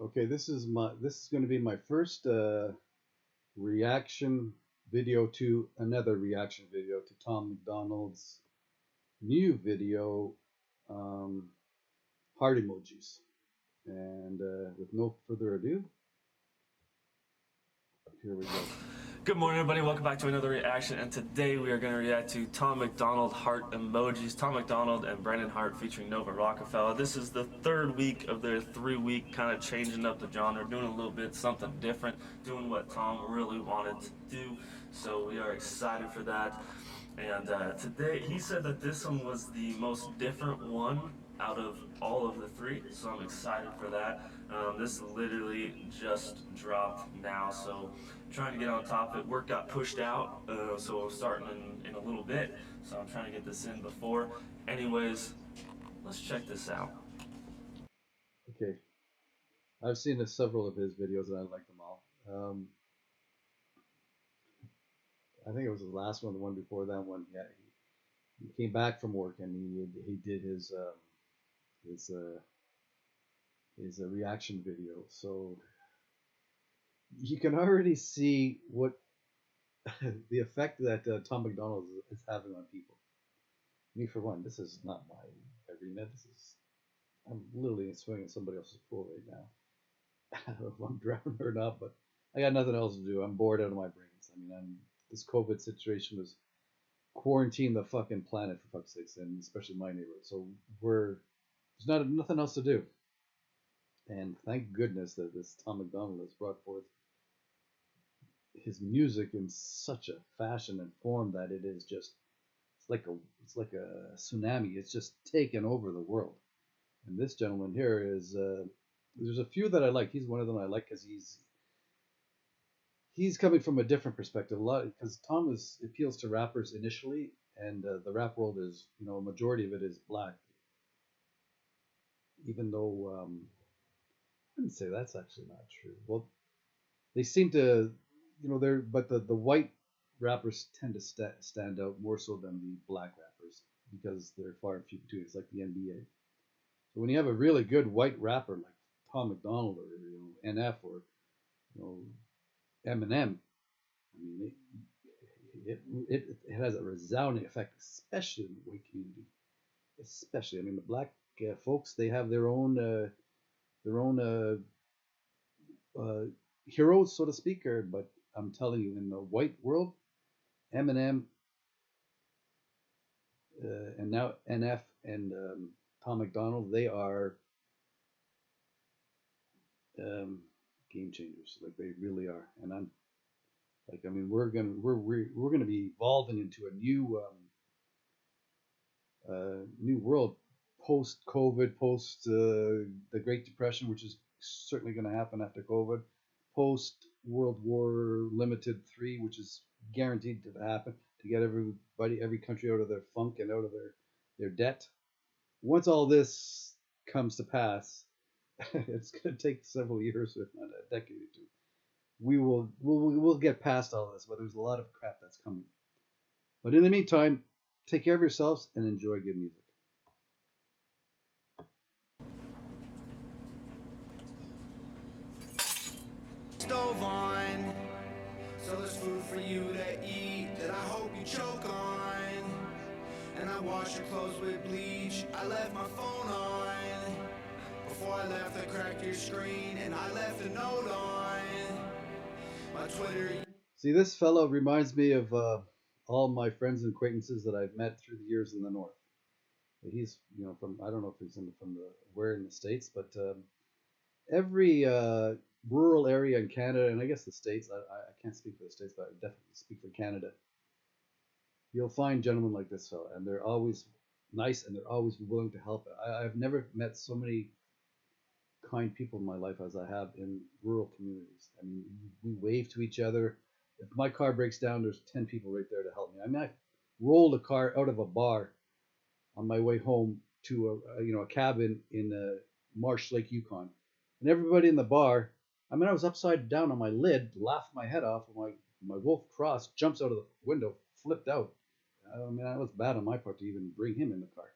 Okay, this is going to be my first reaction video to another reaction video to Tom MacDonald's new video, um, Heart Emojis. And with no further ado, here we go. Good morning, everybody. Welcome back to another reaction, and today we are going to react to Tom MacDonald Hart Emojis. Tom MacDonald and Brendan Hart featuring Nova Rockafeller. This is the third week of their 3-week kind of changing up the genre, doing a little bit something different, doing what Tom really wanted to do. So we are excited for that. And today he said that this one was the most different one out of all of the three, so I'm excited for that. This literally just dropped now, so I'm trying to get on top of it. Work got pushed out, so I'm starting in a little bit, so I'm trying to get this in before. Anyways, let's check this out. Okay, I've seen several of his videos and I like them all. I think it was the last one, the one before that one. Yeah, he came back from work and he did his uh, his reaction video. So you can already see what the effect that Tom MacDonald is having on people. Me, for one, this is not my arena. I'm literally swinging somebody else's pool right now. I don't know if I'm drowning or not, but I got nothing else to do. I'm bored out of my brains. I mean, this COVID situation was quarantine the fucking planet for fuck's sakes, and especially my neighborhood. So there's not nothing else to do, and thank goodness that this Tom MacDonald has brought forth his music in such a fashion and form that it is just it's like a tsunami. It's just taken over the world. And this gentleman here is there's a few that I like. He's one of them I like because he's coming from a different perspective. A lot because Tom appeals to rappers initially, and the rap world is a majority of it is black. Even though I wouldn't say that's actually not true. Well, they seem to they're but the white rappers tend to stand out more so than the black rappers because they're far and few between. It's like the NBA. So when you have a really good white rapper like Tom MacDonald or NF or you know Eminem, I mean it has a resounding effect, especially in the white community. Especially, I mean, the black folks, they have their own heroes, so to speak. But I'm telling you, in the white world, Eminem and now NF and Tom MacDonald, they are um, game changers. Like they really are. And I'm like, I mean, we're gonna be evolving into a new world post COVID, post the Great Depression, which is certainly going to happen after COVID, post World War Limited Three, which is guaranteed to happen to get every country out of their funk and out of their debt. Once all this comes to pass, it's going to take several years, if not a decade or two. We'll get past all this, but there's a lot of crap that's coming. But in the meantime, take care of yourselves and enjoy good music. Stove on, so there's food for you to eat that I hope you choke on. And I wash your clothes with bleach. I left my phone on. Before I left, I cracked your screen and I left a note on my Twitter. See, this fellow reminds me of all my friends and acquaintances that I've met through the years in the north. He's, from I don't know if he's from the where in the states, but every rural area in Canada, and I guess the states. I can't speak for the states, but I definitely speak for Canada. You'll find gentlemen like this fellow, and they're always nice and they're always willing to help. I've never met so many kind people in my life as I have in rural communities. I mean, we wave to each other. If my car breaks down, there's 10 people right there to help me. I mean, I rolled a car out of a bar on my way home to a cabin in Marsh Lake, Yukon, and everybody in the bar. I mean, I was upside down on my lid, laughing my head off. My wolf cross jumps out of the window, flipped out. I mean, that was bad on my part to even bring him in the car,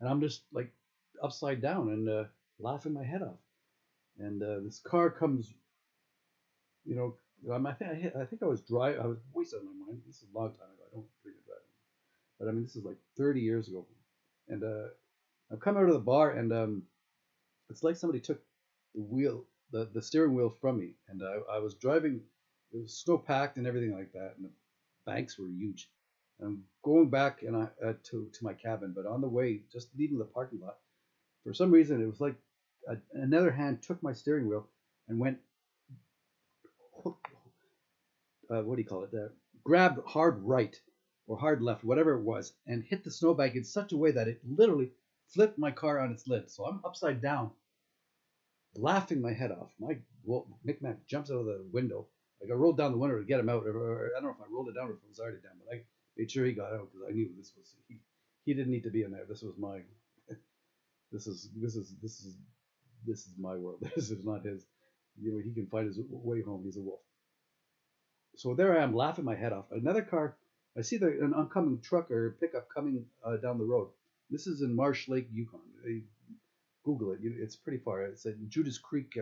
and I'm just like upside down and laughing my head off. and this car comes, you know, I think I was driving. I was voice on my mind. This is a long time ago. I don't think of driving, but I mean, this is like 30 years ago. And I've come out of the bar, and it's like somebody took the wheel, the steering wheel from me, and I was driving. It was snow packed and everything like that, and the banks were huge. And I'm going back and to my cabin, but on the way, just leaving the parking lot, for some reason, it was like another hand took my steering wheel and went, what do you call it? Grabbed hard right or hard left, whatever it was, and hit the snowbank in such a way that it literally flipped my car on its lid. So I'm upside down, laughing my head off. Mick Mac jumps out of the window. Like I rolled down the window to get him out, or I don't know if I rolled it down or if it was already down, but I made sure he got out because I knew this was he didn't need to be in there. This was my this is my world. This is not his. You know, he can find his way home. He's a wolf. So there I am laughing my head off. Another car. I see an oncoming truck or pickup coming down the road. This is in Marsh Lake, Yukon. Google it. It's pretty far. It's at Judas Creek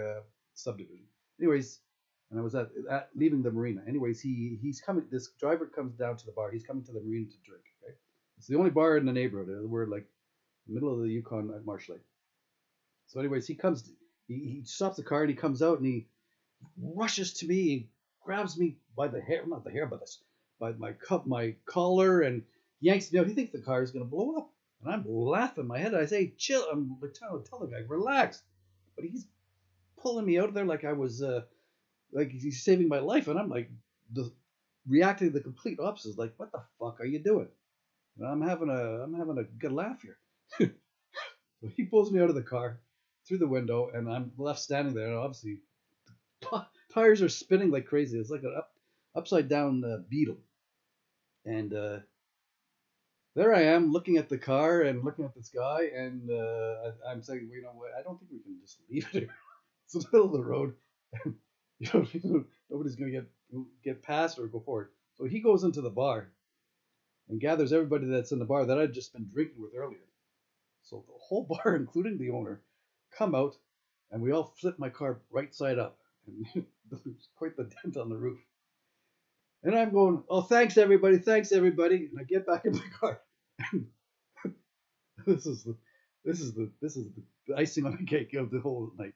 subdivision. Anyways, and I was at leaving the marina. Anyways, he's coming. This driver comes down to the bar. He's coming to the marina to drink. Okay, it's the only bar in the neighborhood. We're like middle of the Yukon at Marsh Lake. So, anyways, he comes. He stops the car and he comes out and he rushes to me and grabs me by the hair, not the hair, but by my collar, and yanks me out. He thinks the car is going to blow up. And I'm laughing my head. I say, chill. I'm trying to tell the guy, relax. But he's pulling me out of there like I was, like he's saving my life. And I'm like, reacting the complete opposite. Like, what the fuck are you doing? And I'm having a good laugh here. So he pulls me out of the car through the window, and I'm left standing there. And obviously, tires are spinning like crazy. It's like an upside down beetle. And there I am looking at the car and looking at this guy, and I'm saying, well, you know what? I don't think we can just leave it here. It's the middle of the road, and nobody's going to get past or go forward. So he goes into the bar and gathers everybody that's in the bar that I'd just been drinking with earlier. So the whole bar, including the owner, come out, and we all flip my car right side up, and there's quite the dent on the roof. And I'm going, oh, thanks everybody, and I get back in my car. this is the icing on the cake of the whole night.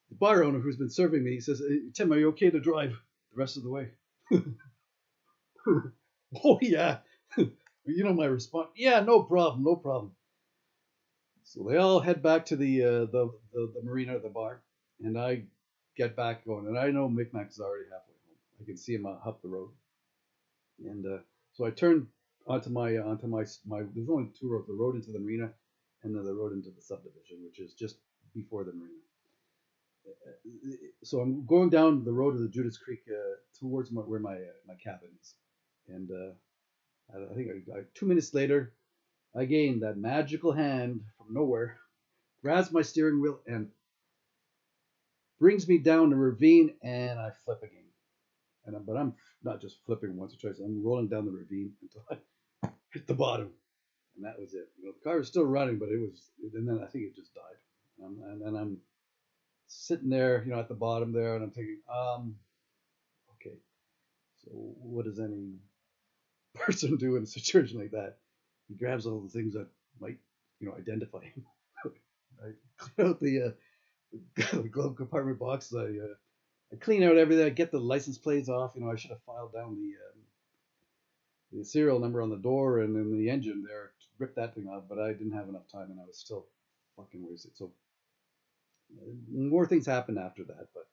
The bar owner who's been serving me, he says, hey, Tim, are you okay to drive the rest of the way? Oh yeah. You know my response. Yeah, no problem, no problem. So they all head back to the marina, the bar, and I get back going. And I know Micmac is already halfway home. I can see him up the road. And so I turn onto my there's only two roads, the road into the marina and then the road into the subdivision, which is just before the marina. So I'm going down the road of the Judas Creek towards where my cabin is. And I think 2 minutes later, again, that magical hand from nowhere grabs my steering wheel and brings me down the ravine, and I flip again. But I'm not just flipping once or twice. I'm rolling down the ravine until I hit the bottom, and that was it. The car was still running, but it was, and then I think it just died. And I'm sitting there, at the bottom there, and I'm thinking, okay, so what does any person do in a situation like that? He grabs all the things that might, identify him. I clean out the glove compartment box. I clean out everything. I get the license plates off. I should have filed down the serial number on the door and then the engine there to rip that thing off, but I didn't have enough time, and I was still fucking wasted. So more things happened after that, but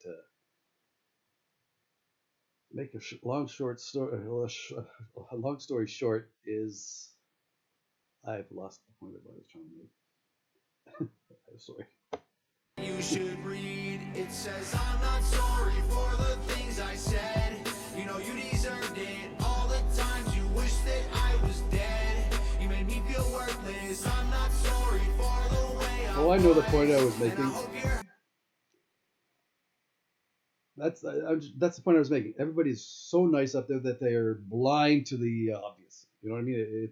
make a long story short is I've lost the point of what I was trying to make. I'm sorry. You should read. It says I'm not sorry for the things I said. You deserved it. All the times you wish that I was dead. You made me feel worthless. I'm not sorry for the way I Oh, I know the point I was making. That's the point I was making. Everybody's so nice up there that they are blind to the obvious. You know what I mean?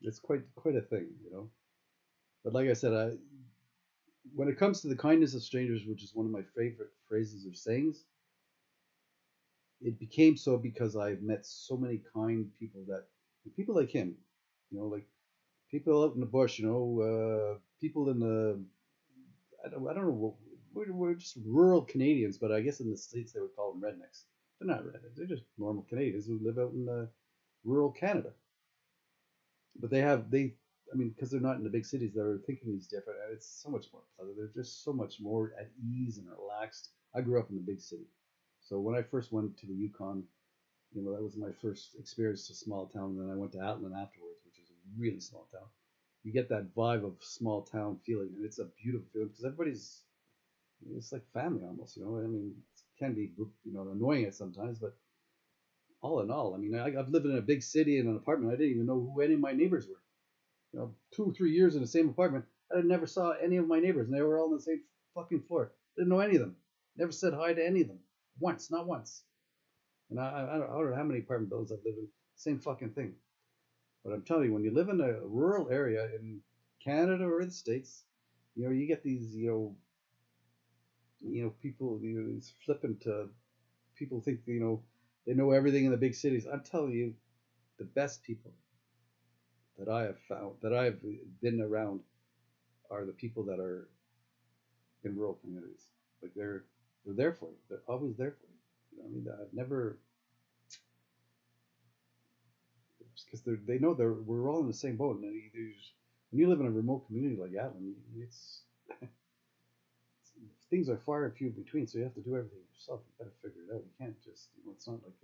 It's quite a thing. But like I said, when it comes to the kindness of strangers, which is one of my favorite phrases or sayings, it became so because I've met so many kind people that people like him, like people out in the bush, people in the I don't know, we're just rural Canadians, but I guess in the States they would call them rednecks. They're not rednecks; they're just normal Canadians who live out in rural Canada. But I mean, because they're not in the big cities, their thinking is different, and it's so much more pleasant. They're just so much more at ease and relaxed. I grew up in the big city, so when I first went to the Yukon, that was my first experience to small town. And then I went to Atlin afterwards, which is a really small town. You get that vibe of small town feeling, and it's a beautiful feeling because it's like family almost. I mean, it can be annoying at sometimes, but all in all, I mean, I've lived in a big city in an apartment. I didn't even know who any of my neighbors were. 2 or 3 years in the same apartment, I never saw any of my neighbors, and they were all on the same fucking floor. Didn't know any of them. Never said hi to any of them once, not once. And I don't know how many apartment buildings I've lived in. Same fucking thing. But I'm telling you, when you live in a rural area in Canada or the States, you get these, people, these flippant people think, they know everything in the big cities. I'm telling you, the best people that I have found, that I've been around, are the people that are in rural communities. Like they're there for you. They're always there for you. I mean, I've never, because they know we're all in the same boat. And when you live in a remote community like Atlin, it's things are far and few between, so you have to do everything yourself. You got to figure it out. You can't just, it's not like,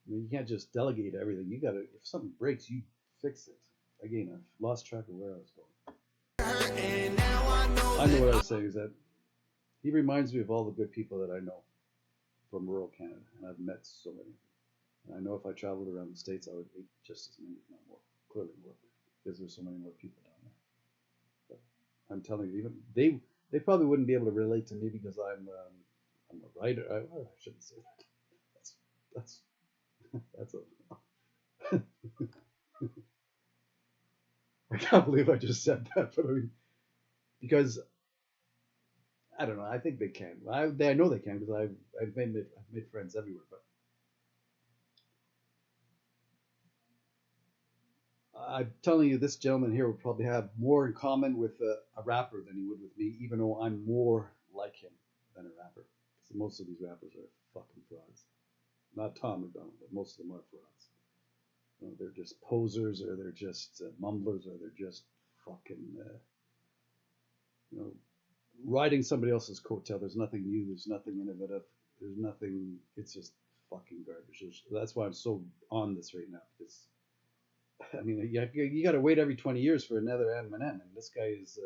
you can't just delegate everything. You got to, if something breaks, you fix it. Again, I've lost track of where I was going. I know what I was saying is that he reminds me of all the good people that I know from rural Canada, and I've met so many. And I know if I traveled around the States, I would meet just as many, if not more, clearly more, because there's so many more people down there. But I'm telling you, even they probably wouldn't be able to relate to me because I'm a writer. I shouldn't say that. That's that's a. I can't believe I just said that, but I mean, because I don't know. I think they can. I know they can because I've made friends everywhere. But I'm telling you, this gentleman here would probably have more in common with a rapper than he would with me, even though I'm more like him than a rapper. Because most of these rappers are fucking frauds. Not Tom MacDonald, but most of them are frauds. They're just posers, or they're just mumblers, or they're just fucking, riding somebody else's coattail. There's nothing new. There's nothing innovative. There's nothing. It's just fucking garbage. That's why I'm so on this right now, because I mean, you got to wait every 20 years for another Eminem, and this guy is.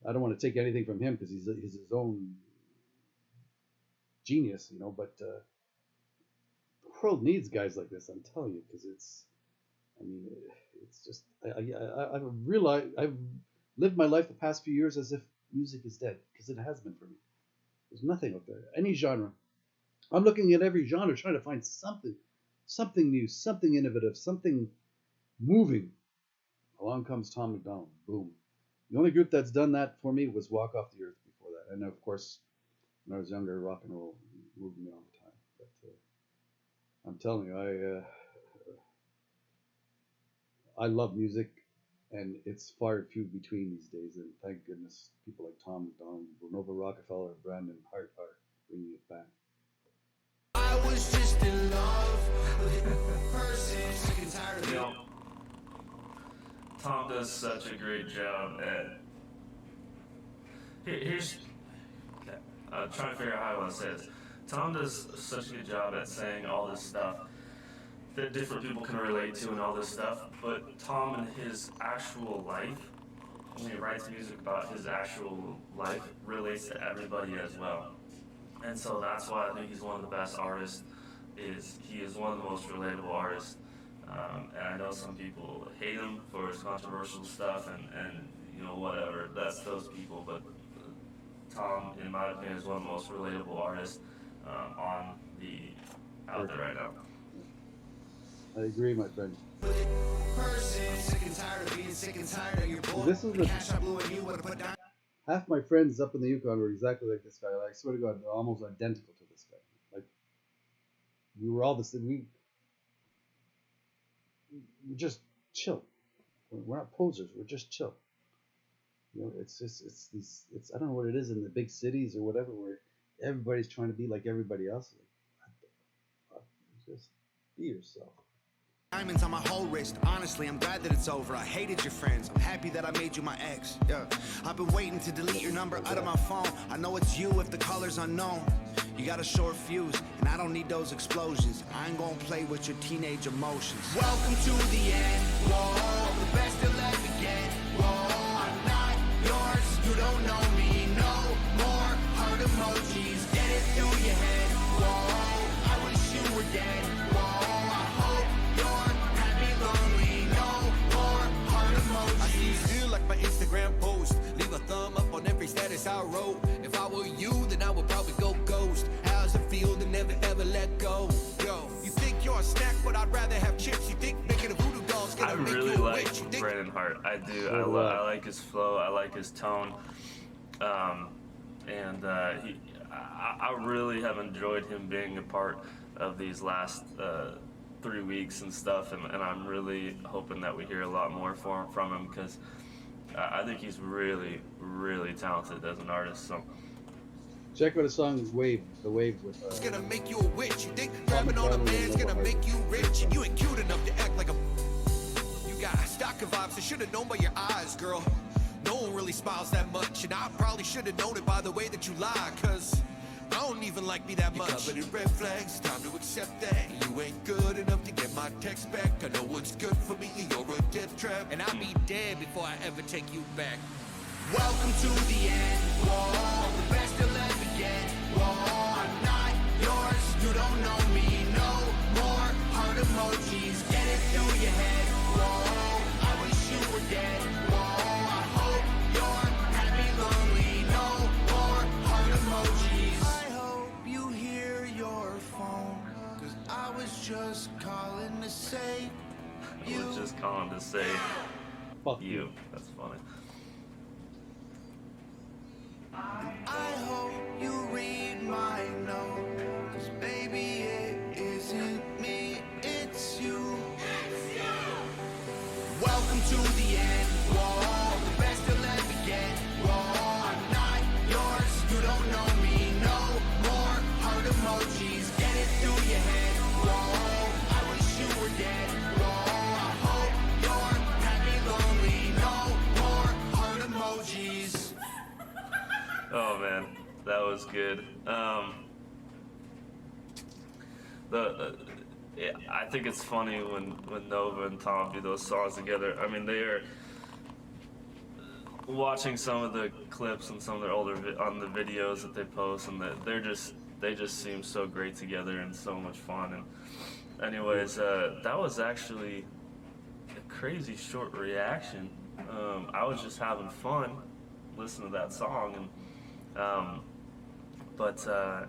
I don't want to take anything from him because he's his own genius, But the world needs guys like this. I'm telling you, because it's. I mean, it's just. I've realized I've lived my life the past few years as if music is dead, because it has been for me. There's nothing out there, any genre. I'm looking at every genre, trying to find something new, something innovative, something moving. Along comes Tom MacDonald. Boom. The only group that's done that for me was Walk Off the Earth before that. And of course, when I was younger, rock and roll moved me all the time. But I'm telling you, I love music, and it's far and few between these days. And thank goodness people like Tom MacDonald, Rockafeller, and Brandon Hart are bringing it back. I was just in love with a person sick and tired of You Tom does such a great job at. Here's. Okay, I'm trying to figure out how I want to say this. Tom does such a good job at saying all this stuff that different people can relate to and all this stuff, but Tom in his actual life, when he writes music about his actual life, relates to everybody as well. And so that's why I think he's one of the best artists. He is one of the most relatable artists. And I know some people hate him for his controversial stuff and whatever. That's those people. But Tom, in my opinion, is one of the most relatable artists out there right now. I agree, my friend. person. Sick and tired of being sick and tired of your boy. This is the Cash I blew and you would have put down. half my friends up in the Yukon were exactly like this guy. Like, I swear to God, they're almost identical to this guy. Like, we were all the same. We just chill. We're not posers. We're just chill. You know, it's I don't know what it is in the big cities or whatever where everybody's trying to be like everybody else. Like, just be yourself. Diamonds on my whole wrist. Honestly, I'm glad that it's over. I hated your friends. I'm happy that I made you my ex. Yeah, I've been waiting to delete your number out of my phone. I know it's you if the color's unknown. You got a short fuse, and I don't need those explosions. I ain't gonna play with your teenage emotions. Welcome to the end. Whoa, the best you'll ever get. Whoa, I'm not yours. You don't know me. No more heart emojis. Get it through your head. Whoa, I wish you were dead. Whoa, I hope you're happy, lonely. No more heart emojis. I see you feel like my Instagram post. Leave a thumb up on every status I wrote. If I were you, then I would probably go ghost. How's it feel to never ever let go? Yo, you think you're a snack, but I'd rather have chips. You think making a voodoo doll's gonna make really you a like witch. You think Brandon Hart. I do. So I like his flow. I like his tone. I really have enjoyed him being a part of these last 3 weeks and stuff, and I'm really hoping that we hear a lot more from him because I think he's really, really talented as an artist. So Check out a song, Wave, The Wave with. it's gonna make you a witch. You think grabbing on a man's gonna make you rich, and you ain't cute enough to act like a. You got stalker vibes. I should have known by your eyes, girl. No one really smiles that much, and I probably should have known it by the way that you lie, cause I don't even like me that much. You're covered in red flags, time to accept that you ain't good enough to get my text back. I know what's good for me, and you're a death trap, and I'll be dead before I ever take you back. Welcome to the end. Whoa, the best you'll ever get. Whoa, I'm not yours. You don't know me. No more heart emojis. Get it through your head. Whoa, I wish you were dead. Whoa, I hope you're happy, lonely. No more heart emojis. I hope you hear your phone, 'cause I was just calling to say I was just calling to say Fuck you. That's funny. I hope you read my note, 'cause baby it isn't me, it's you. Welcome to the end. Whoa, the best you'll ever get. Whoa, I'm not yours. You don't know me. No more heart emojis. Get it through your head. Whoa, I wish you were dead. Whoa, I hope you're happy, lonely. No more heart emojis. Oh man, that was good. I think it's funny when Nova and Tom do those songs together. I mean, they are watching some of the clips and some of their older on the videos that they post, and they just seem so great together and so much fun. And anyways, that was actually a crazy short reaction. I was just having fun listening to that song, and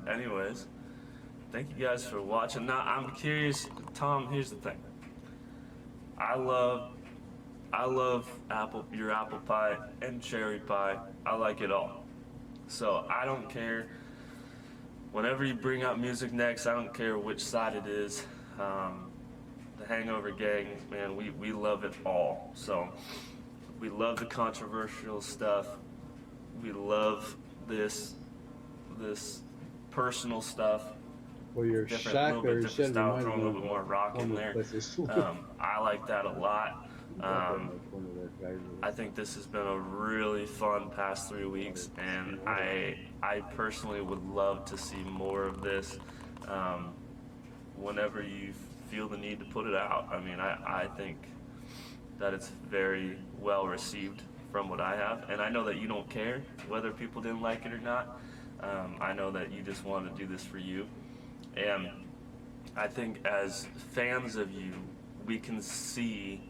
anyways, thank you guys for watching. Now I'm curious, Tom. Here's the thing. I love your apple pie and cherry pie. I like it all. So I don't care. Whenever you bring out music next, I don't care which side it is. The Hangover Gang, man, we love it all. So we love the controversial stuff. We love this personal stuff. Well, your Different, shack little or bit your different shed style, reminds throw a me little bit more rock one in of the there. places. I like that a lot. I think this has been a really fun past 3 weeks, and I personally would love to see more of this. Whenever you feel the need to put it out, I mean, I think that it's very well received from what I have, and I know that you don't care whether people didn't like it or not. I know that you just want to do this for you, and I think as fans of you, we can see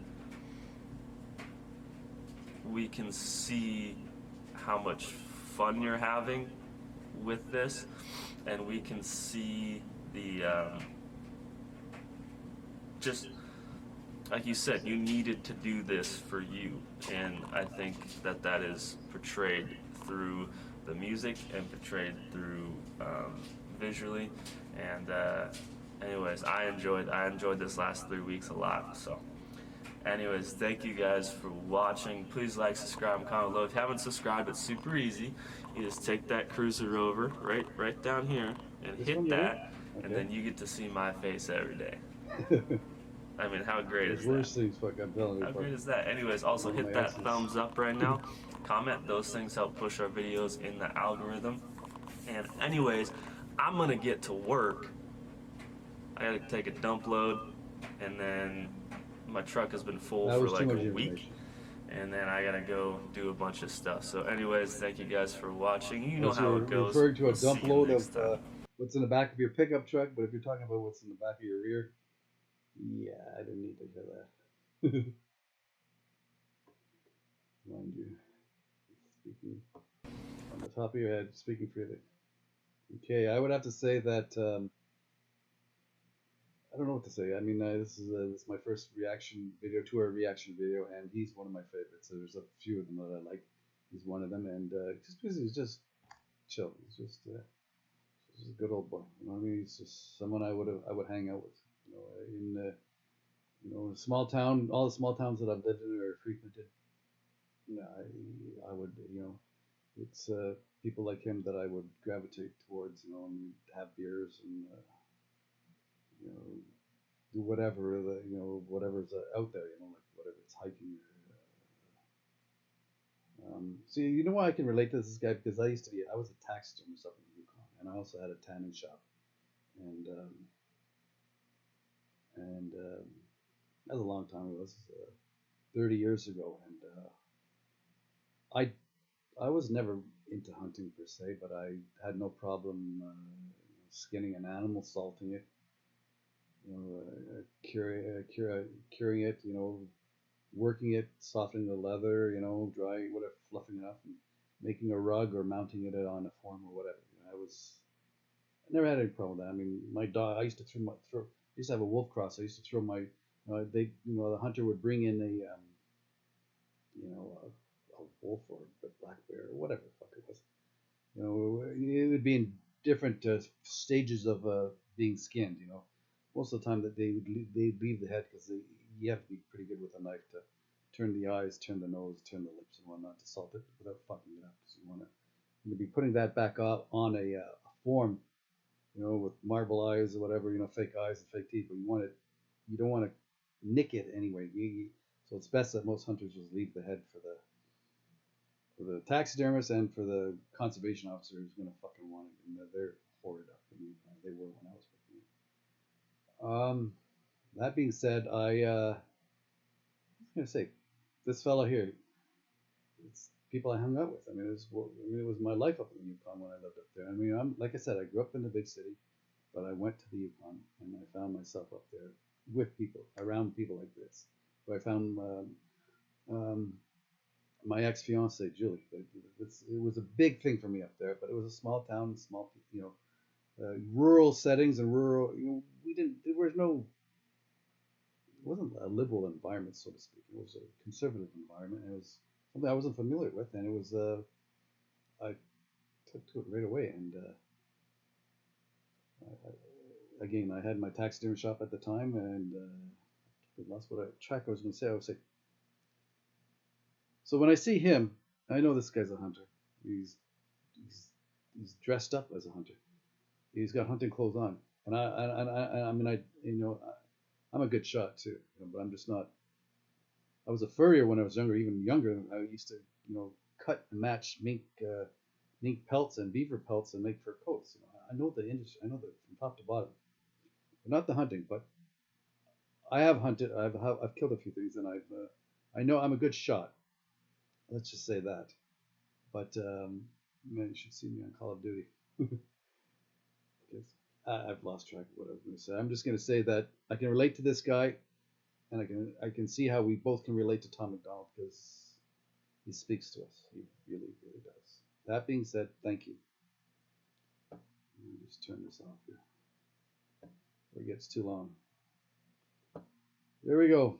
how much fun you're having with this, and we can see the like you said, you needed to do this for you, and I think that that is portrayed through the music and portrayed through visually. And anyways, I enjoyed this last 3 weeks a lot. So, anyways, thank you guys for watching. Please like, subscribe, and comment below. If you haven't subscribed, it's super easy. You just take that cruiser over right down here and This one hit here? that, and Okay. then you get to see my face every day. I mean, how great There's is that? worse things, fuck, I'm telling you. How Fuck. great is that? Anyways, also One of hit my that exes. thumbs up right now. Comment. Those things help push our videos in the algorithm. And anyways, I'm gonna get to work. I gotta take a dump load, and then my truck has been full That for was too like much a week. information. And then I gotta go do a bunch of stuff. So anyways, thank you guys for watching. You know Unless how you're it goes. referring to a We'll see dump you load next of time. what's in the back of your pickup truck, but if you're talking about what's in the back of your rear, yeah, I don't need to hear that. Mind you, speaking on the top of your head, speaking freely. Okay, I would have to say that I don't know what to say. I mean, this is my first reaction video to a reaction video, and he's one of my favorites. So there's a few of them that I like. He's one of them, and just because he's just chill. He's just a good old boy. You know what I mean? He's just someone I would hang out with. You know, in a small town, all the small towns that I've lived in or frequented, you know, I would, you know, it's people like him that I would gravitate towards. You know, and have beers and you know, do whatever whatever's out there. You know, like whatever it's hiking. See, you know why I can relate to this guy, because I was a taxidermist up in the Yukon, and I also had a tanning shop, and that was a long time ago. It was 30 years ago, and I was never into hunting per se, but I had no problem skinning an animal, salting it, you know, curing it, you know, working it, softening the leather, you know, drying, whatever, fluffing it up, and making a rug or mounting it on a form or whatever. You know, I never had any problem with that. I mean, my dog, I used to I used to have a wolf cross. I used to throw my, the hunter would bring in a wolf or a black bear or whatever the fuck it was. You know, it would be in different stages of being skinned. You know, most of the time that they leave the head, because you have to be pretty good with a knife to turn the eyes, turn the nose, turn the lips, and whatnot to salt it without fucking it up. Because you be putting that back up on a form, you know, with marble eyes or whatever, you know, fake eyes and fake teeth. But you don't want to nick it anyway. So it's best that most hunters just leave the head for the taxidermist and for the conservation officer who's going to fucking want it. And they're hoarded up. I mean, they were when I was working. That being said, I was going to say, this fella here, it's people I hung out with. I mean, it was my life up in the Yukon when I lived up there. I mean, like I said, I grew up in the big city, but I went to the Yukon and I found myself up there with people, around people like this. So I found my ex-fiance Julie. It was a big thing for me up there, but it was a small town, small, you know, rural settings and rural. You know, there was no, it wasn't a liberal environment, so to speak. It was a conservative environment. And it was something I wasn't familiar with, and it was I took to it right away. And again, I had my taxidermy shop at the time, and that's what track I was going to say. I was like, so when I see him, I know this guy's a hunter. He's he's dressed up as a hunter. He's got hunting clothes on, and I mean, I'm a good shot too, you know, but I'm just not. I was a furrier when I was younger, even younger. I used to, you know, cut and match mink pelts and beaver pelts and make fur coats. You know, I know the industry. I know that from top to bottom. But not the hunting, but I have hunted. I've killed a few things, and I know I'm a good shot. Let's just say that. But man, you should see me on Call of Duty. I've lost track of what I was going to say. I'm just going to say that I can relate to this guy, and I can see how we both can relate to Tom MacDonald, because he speaks to us. He really, really does. That being said, thank you. Let me just turn this off here. It gets too long. There we go.